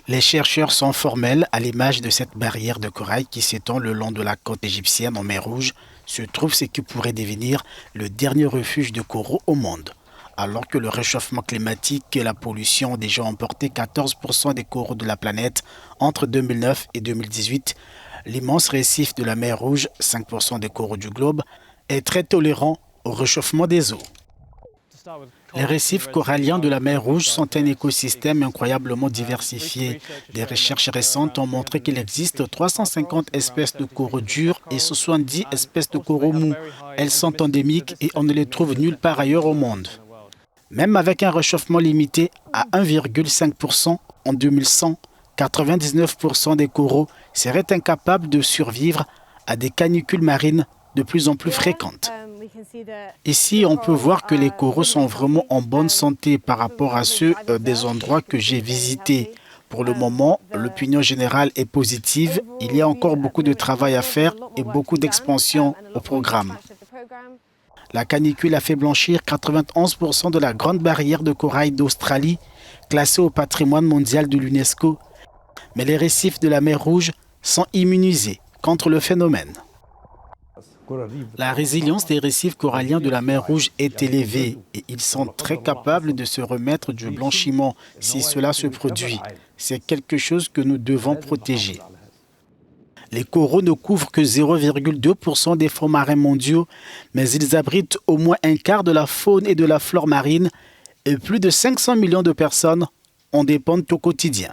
Les chercheurs sont formels à l'image de cette barrière de corail qui s'étend le long de la côte égyptienne en mer Rouge, se trouve ce qui pourrait devenir le dernier refuge de coraux au monde. Alors que le réchauffement climatique et la pollution ont déjà emporté 14% des coraux de la planète entre 2009 et 2018, l'immense récif de la mer Rouge, 5% des coraux du globe, est très tolérant au réchauffement des eaux. Les récifs coralliens de la mer Rouge sont un écosystème incroyablement diversifié. Des recherches récentes ont montré qu'il existe 350 espèces de coraux durs et 70 espèces de coraux mous. Elles sont endémiques et on ne les trouve nulle part ailleurs au monde. Même avec un réchauffement limité à 1,5% en 2100, 99% des coraux seraient incapables de survivre à des canicules marines de plus en plus fréquentes. Ici, on peut voir que les coraux sont vraiment en bonne santé par rapport à ceux des endroits que j'ai visités. Pour le moment, l'opinion générale est positive. Il y a encore beaucoup de travail à faire et beaucoup d'expansion au programme. La canicule a fait blanchir 91% de la grande barrière de corail d'Australie, classée au patrimoine mondial de l'UNESCO. Mais les récifs de la mer Rouge sont immunisés contre le phénomène. La résilience des récifs coralliens de la mer Rouge est élevée et ils sont très capables de se remettre du blanchiment si cela se produit. C'est quelque chose que nous devons protéger. Les coraux ne couvrent que 0,2% des fonds marins mondiaux, mais ils abritent au moins un quart de la faune et de la flore marine et plus de 500 millions de personnes en dépendent au quotidien.